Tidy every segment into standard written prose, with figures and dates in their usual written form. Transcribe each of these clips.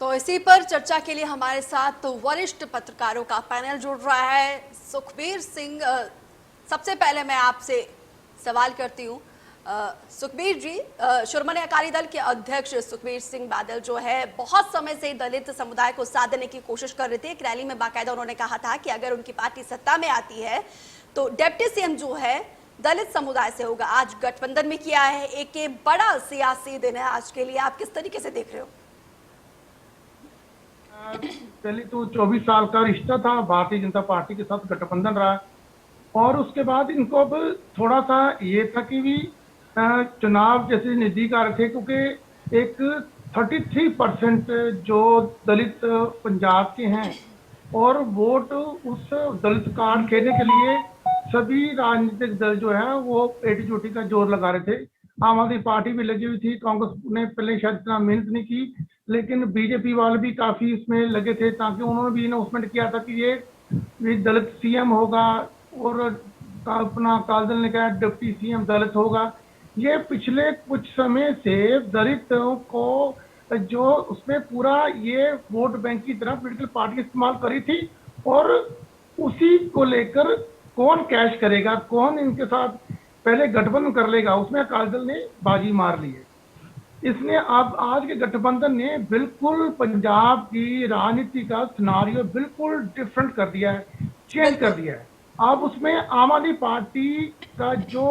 तो इसी पर चर्चा के लिए हमारे साथ तो वरिष्ठ पत्रकारों का पैनल जुड़ रहा है। सुखबीर सिंह, सबसे पहले मैं आपसे सवाल करती हूँ। सुखबीर जी, शिरोमणि अकाली दल के अध्यक्ष सुखबीर सिंह बादल जो है बहुत समय से दलित समुदाय को साथ देने की कोशिश कर रहे थे। एक रैली में बाकायदा उन्होंने कहा था कि अगर उनकी पार्टी सत्ता में आती है तो डिप्टी सीएम जो है दलित समुदाय से होगा। आज गठबंधन में किया है, एक बड़ा सियासी दिन है आज के लिए, आप किस तरीके से देख रहे हो? पहले तो 24 साल का रिश्ता था, भारतीय जनता पार्टी के साथ गठबंधन रहा और उसके बाद इनको अब थोड़ा सा ये था कि भी चुनाव जैसे नजदीक आ रहे थे, क्योंकि एक 33% जो दलित पंजाब के हैं और वोट उस दलित कार्ड खेलने के लिए सभी राजनीतिक दल जो है वो एटी चोटी का जोर लगा रहे थे। आम आदमी पार्टी भी लगी हुई थी, कांग्रेस ने पहले शायद इतना मेहनत नहीं की, लेकिन बीजेपी वाले भी काफी इसमें लगे थे, ताकि उन्होंने भी अनाउंसमेंट किया था कि ये दलित सीएम होगा और अपना काल दल ने कहा डिप्टी सीएम दलित होगा। ये पिछले कुछ समय से दलितों को जो उसमें पूरा ये वोट बैंक की तरह पोलिटिकल पार्टी इस्तेमाल करी थी और उसी को लेकर कौन कैश करेगा, कौन इनके साथ पहले गठबंधन कर लेगा, उसमें अकाली दल ने बाजी मार ली है। इसने अब आज के गठबंधन ने बिल्कुल पंजाब की राजनीति का सिनारियो बिल्कुल डिफरेंट कर दिया है, चेंज कर दिया है। अब उसमें आम आदमी पार्टी का जो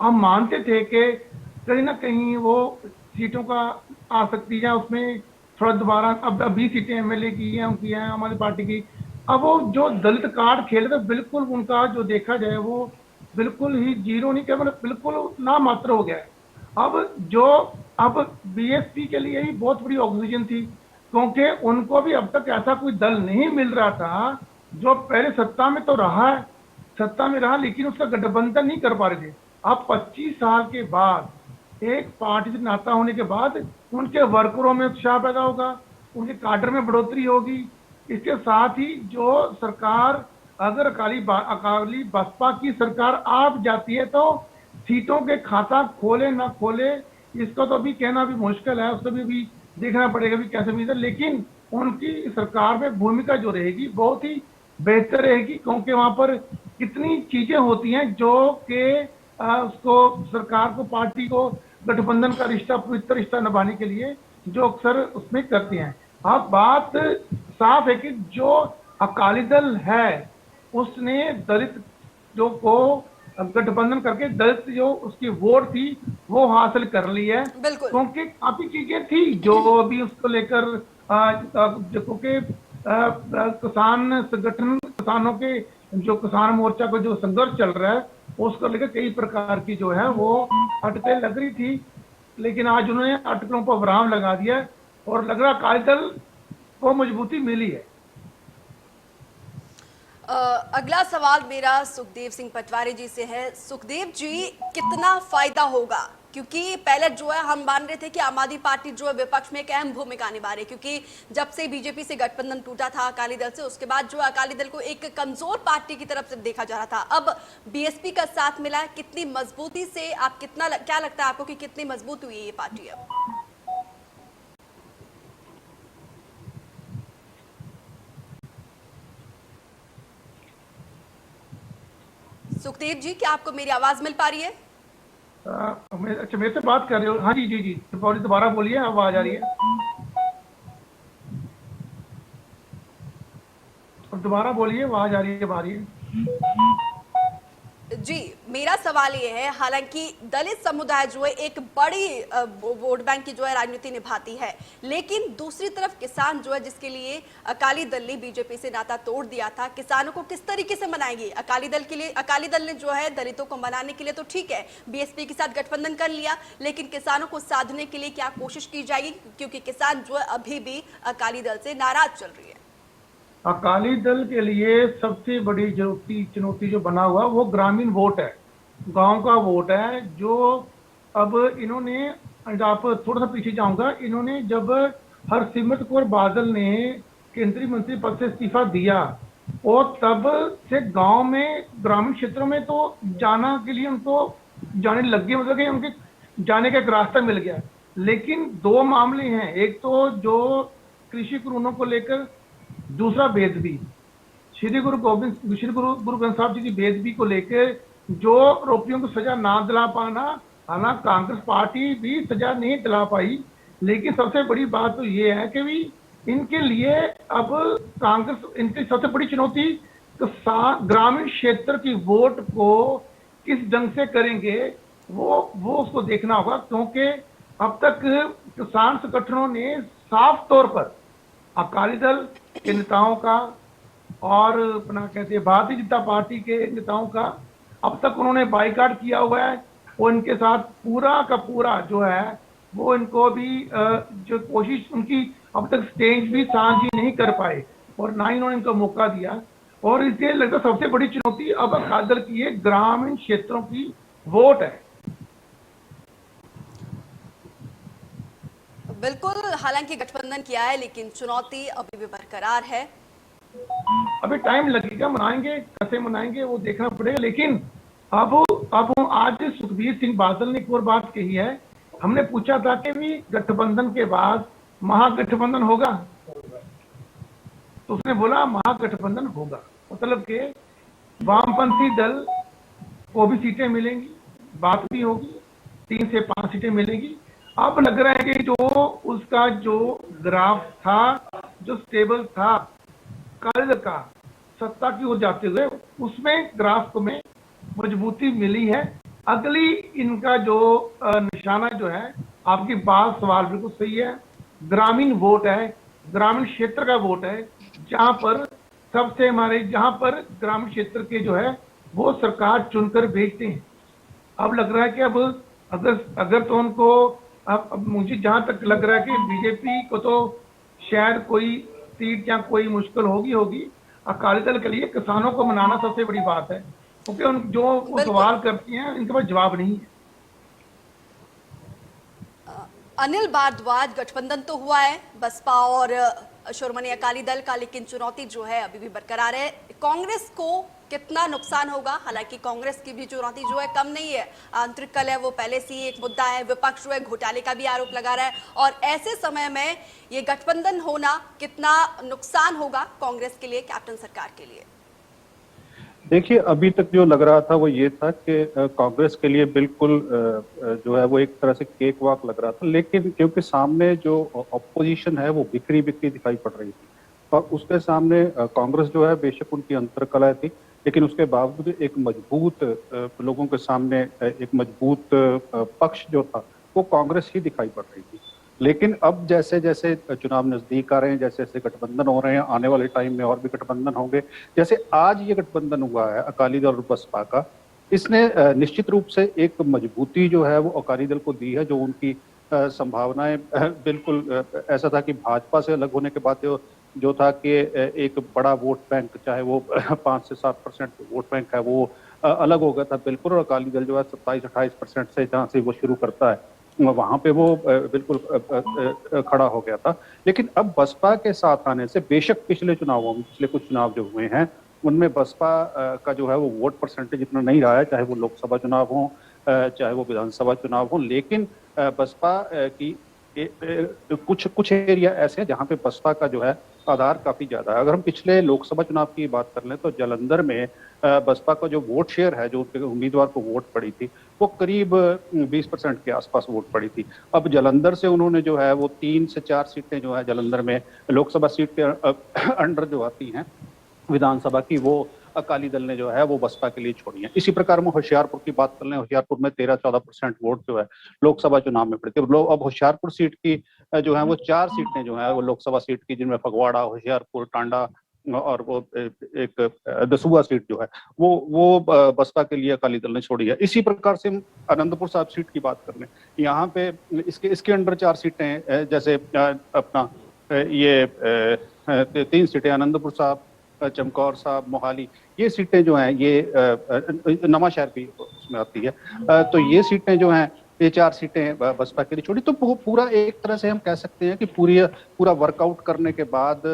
हम मानते थे कि कहीं ना कहीं वो सीटों का आ सकती है, उसमें थोड़ा दोबारा अब 20 सीटें एमएलए की हैं आम आदमी पार्टी की। अब वो जो दलित कार्ड खेले थे बिल्कुल उनका जो देखा जाए वो बिल्कुल ही जीरो नहीं, केवल बिल्कुल ना मात्र हो गया है। अब बीएसपी के लिए ही बहुत बड़ी ऑक्सीजन थी, क्योंकि उनको भी अब तक ऐसा कोई दल नहीं मिल रहा था जो पहले सत्ता में तो रहा है, सत्ता में रहा लेकिन उसका गठबंधन नहीं कर पा रहे थे। अब 25 साल के बाद एक पार्टी से नाता होने के बाद उनके वर्करों में उत्साह पैदा होगा, उनके काडर में बढ़ोतरी होगी। इसके साथ ही जो सरकार अगर अकाली बसपा की सरकार आप जाती है तो सीटों के खाता खोले ना खोले इसका तो अभी कहना भी मुश्किल है, उसको भी देखना पड़ेगा भी कैसे भी, लेकिन उनकी सरकार में भूमिका जो रहेगी बहुत ही बेहतर रहेगी, क्योंकि वहां पर कितनी चीजें होती हैं जो कि उसको सरकार को पार्टी को गठबंधन का रिश्ता पवित्र रिश्ता निभाने के लिए जो अक्सर उसमें करती हैं। अब बात साफ है कि जो अकाली दल है उसने दलित जो को गठबंधन करके दलित जो उसकी वोट थी वो हासिल कर ली है, क्योंकि काफी चीजें थी जो अभी उसको लेकर क्योंकि किसान संगठन किसानों के जो किसान मोर्चा को जो संघर्ष चल रहा है उसको लेकर कई प्रकार की जो है वो अटकलें लग रही थी, लेकिन आज उन्होंने अटकलों पर विराम लगा दिया और लग रहा अकाली दल को मजबूती मिली है। अगला सवाल मेरा सुखदेव सिंह पटवारी जी से है। सुखदेव जी, कितना फायदा होगा, क्योंकि पहले जो है हम मान रहे थे कि आम आदमी पार्टी जो है विपक्ष में एक अहम भूमिका निभा रही है, क्योंकि जब से बीजेपी से गठबंधन टूटा था अकाली दल से, उसके बाद जो अकाली दल को एक कमजोर पार्टी की तरफ से देखा जा रहा था। अब बीएसपी का साथ मिला है, कितनी मजबूती से आप क्या लगता है आपको कि कितनी मजबूत हुई है ये पार्टी अब? सुखदेव जी, क्या आपको मेरी आवाज मिल पा रही है? अच्छा, मेरे से बात कर रहे हो? हाँ जी जी जी, दोबारा बोलिए, आवाज आ रही है, दोबारा बोलिए, आवाज आ रही है, आ रही है जी। मेरा सवाल ये है, हालांकि दलित समुदाय जो है एक बड़ी वोट बैंक की जो है राजनीति निभाती है, लेकिन दूसरी तरफ किसान जो है जिसके लिए अकाली दल ने बीजेपी से नाता तोड़ दिया था, किसानों को किस तरीके से मनाएगी अकाली दल के लिए? अकाली दल ने जो है दलितों को मनाने के लिए तो ठीक है बीएसपी के साथ गठबंधन कर लिया, लेकिन किसानों को साधने के लिए क्या कोशिश की जाएगी, क्योंकि किसान जो है अभी भी अकाली दल से नाराज चल रही है? अकाली दल के लिए सबसे बड़ी चुनौती जो बना हुआ वो ग्रामीण वोट है, गांव का वोट है। जो अब इन्होंने, आप थोड़ा सा पीछे जाऊंगा, इन्होंने जब हरसिमरत कौर बादल ने केंद्रीय मंत्री पद से इस्तीफा दिया और तब से गांव में ग्रामीण क्षेत्रों में तो जाना के लिए उनको जाने लग गए, मतलब कि उनके जाने का एक रास्ता मिल गया। लेकिन दो मामले हैं, एक तो जो कृषि कानूनों को लेकर, दूसरा बेदबी, श्री गुरु ग्रंथ साहब जी की बेदबी को लेकर जो आरोपियों को सजा ना दिला पाना, हालांकि कांग्रेस पार्टी भी सजा नहीं दिला पाई, लेकिन सबसे बड़ी बात तो ये है कि भी इनके लिए अब कांग्रेस, इनकी सबसे बड़ी चुनौती तो ग्रामीण क्षेत्र की वोट को किस ढंग से करेंगे, वो उसको देखना होगा, क्योंकि अब तक किसान संगठनों ने साफ तौर पर अकाली दल के नेताओं का और अपना कहते हैं भारतीय जनता पार्टी के नेताओं का अब तक उन्होंने बाइकाट किया हुआ है, और इनके साथ पूरा का पूरा जो है वो इनको भी जो कोशिश उनकी अब तक स्टेज भी साझी नहीं कर पाए, और ना ही उन्होंने इनको मौका दिया। और इसके लगता सबसे बड़ी चुनौती अब अकाली दल की है, ग्रामीण क्षेत्रों की वोट है। बिल्कुल, हालांकि गठबंधन किया है लेकिन चुनौती अभी भी बरकरार है। अभी टाइम लगेगा, मनाएंगे, कैसे मनाएंगे वो देखना पड़ेगा। लेकिन अब आज सुखबीर सिंह बादल ने एक और बात कही है, हमने पूछा था कि भी गठबंधन के बाद महागठबंधन होगा, तो उसने बोला महागठबंधन होगा, मतलब के वामपंथी दल को भी सीटें मिलेंगी, बात भी होगी, 3 से 5 सीटें मिलेंगी। अब लग रहा है कि जो उसका जो ग्राफ था, जो स्टेबल था कांग्रेस का सत्ता की ओर जाते हुए, उसमें ग्राफ में मजबूती मिली है। अगली इनका जो निशाना जो है, आपकी बात सवाल बिल्कुल सही है, ग्रामीण वोट है, ग्रामीण क्षेत्र का वोट है, जहां पर सबसे हमारे जहां पर ग्रामीण क्षेत्र के जो है वो सरकार चुनकर भेजते हैं। अब लग रहा है कि अब अगर तो उनको अब मुझे जहां तक लग रहा है कि बीजेपी को तो शायद कोई सीट या कोई मुश्किल होगी। अकाली दल के लिए किसानों को मनाना सबसे बड़ी बात है, क्योंकि उन जो वो सवाल करती हैं इनके पास जवाब नहीं है। अनिल भारद्वाज, गठबंधन तो हुआ है बसपा और शिरोमणि अकाली दल का, लेकिन चुनौती जो है अभी भी बरकरार है। कांग्रेस को कितना नुकसान होगा? हालांकि कांग्रेस की भी चुनौती जो है कम नहीं है, आंतरिक कलह वो पहले से ही एक मुद्दा है, विपक्ष जो है घोटाले का भी आरोप लगा रहा है, और ऐसे समय में ये गठबंधन होना कितना नुकसान होगा कांग्रेस के लिए, कैप्टन सरकार के लिए? देखिए, अभी तक जो लग रहा था वो ये था कि कांग्रेस के लिए बिल्कुल जो है वो एक तरह से केक वॉक लग रहा था, लेकिन क्योंकि सामने जो अपोजिशन है वो बिखरी बिखरी दिखाई पड़ रही थी, और उसके सामने कांग्रेस जो है बेशक उनकी अंतरकलह थी, लेकिन उसके बावजूद एक मजबूत लोगों के सामने एक मजबूत पक्ष जो था वो कांग्रेस ही दिखाई पड़ रही थी। लेकिन अब जैसे जैसे चुनाव नजदीक आ रहे हैं, जैसे जैसे गठबंधन हो रहे हैं, आने वाले टाइम में और भी गठबंधन होंगे, जैसे आज ये गठबंधन हुआ है अकाली दल और बसपा का, इसने निश्चित रूप से एक मजबूती जो है वो अकाली दल को दी है, जो उनकी संभावनाएं बिल्कुल ऐसा था कि भाजपा से अलग होने के बाद जो था कि एक बड़ा वोट बैंक, चाहे वो 5 से 7% वोट बैंक है, वो अलग हो गया था बिल्कुल, और अकाली दल जो है 27-28% से जहाँ से वो शुरू करता है वहां पे वो बिल्कुल खड़ा हो गया था। लेकिन अब बसपा के साथ आने से, बेशक पिछले चुनावों में, पिछले कुछ चुनाव जो हुए हैं उनमें बसपा का जो है वो वोट परसेंटेज इतना नहीं रहा है, चाहे वो लोकसभा चुनाव हो चाहे वो विधानसभा चुनाव हो, लेकिन बसपा की कुछ एरिया ऐसे हैं जहाँ पे बसपा का जो है आधार काफी ज्यादा है। अगर हम पिछले लोकसभा चुनाव की बात कर लें तो जालंधर में बसपा का जो वोट शेयर है, जो उनके उम्मीदवार को वोट पड़ी थी, वो करीब 20% के आसपास वोट पड़ी थी। अब जालंधर से उन्होंने जो है वो 3 से 4 सीटें जो है जालंधर में लोकसभा सीट के अंडर जो आती हैं विधानसभा की, वो अकाली दल ने जो है वो बसपा के लिए छोड़ी है। इसी प्रकार में होशियारपुर की बात कर लें, होशियारपुर में 13-14% वोट जो है लोकसभा चुनाव में पड़ी थी। अब होशियारपुर सीट की जो है वो 4 सीटें जो है वो लोकसभा सीट की, जिनमें फगवाड़ा, होशियारपुर, टांडा और वो एक दसूहा सीट जो है वो बसपा के लिए अकाली दल ने छोड़ी है। इसी प्रकार से आनंदपुर साहब सीट की बात कर लें, यहाँ पे इसके अंडर 4 सीटें, जैसे अपना ये 3 सीटें आनंदपुर साहब, चमकौर साहब, मोहाली, ये सीटें जो हैं ये नवांशहर भी उसमें आती है, तो ये सीटें जो हैं ये 4 सीटें बसपा के लिए छोड़ी। तो पूरा एक तरह से हम कह सकते हैं कि पूरा वर्कआउट करने के बाद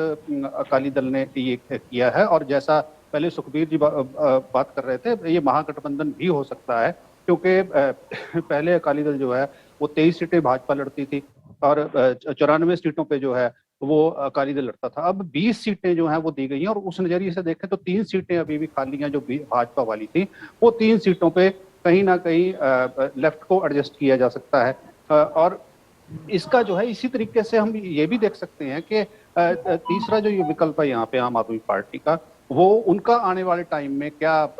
अकाली दल ने ये किया है। और जैसा पहले सुखबीर जी बात कर रहे थे, ये महागठबंधन भी हो सकता है, क्योंकि पहले अकाली दल जो है वो 23 सीटें भाजपा लड़ती थी और 94 सीटों पे जो है वो अकाली दल लड़ता था। अब 20 सीटें जो हैं वो दी गई हैं, और उस नजरिए से देखें तो 3 सीटें अभी भी खाली हैं जो भाजपा वाली थी। वो 3 सीटों पे कहीं ना कहीं लेफ्ट को एडजस्ट किया जा सकता है। और इसका जो है इसी तरीके से हम ये भी देख सकते हैं कि तीसरा जो ये विकल्प है यहाँ पे आम आदमी पार्टी का, वो उनका आने वाले टाइम में क्या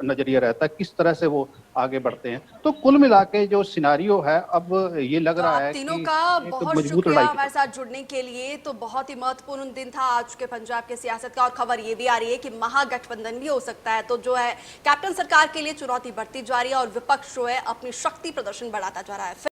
नजरिया रहता है, किस तरह से वो आगे बढ़ते हैं। तो कुल मिला के जो सिनारियो है अब ये लग तो रहा आप है तीनों कि का एक बहुत मजबूत शुक्रिया लड़ाई की हमारे साथ जुड़ने के लिए। तो बहुत ही महत्वपूर्ण दिन था आज के पंजाब के सियासत का, और खबर ये भी आ रही है कि महागठबंधन भी हो सकता है। तो जो है कैप्टन सरकार के लिए चुनौती बढ़ती जा रही है और विपक्ष जो है अपनी शक्ति प्रदर्शन बढ़ाता जा रहा है।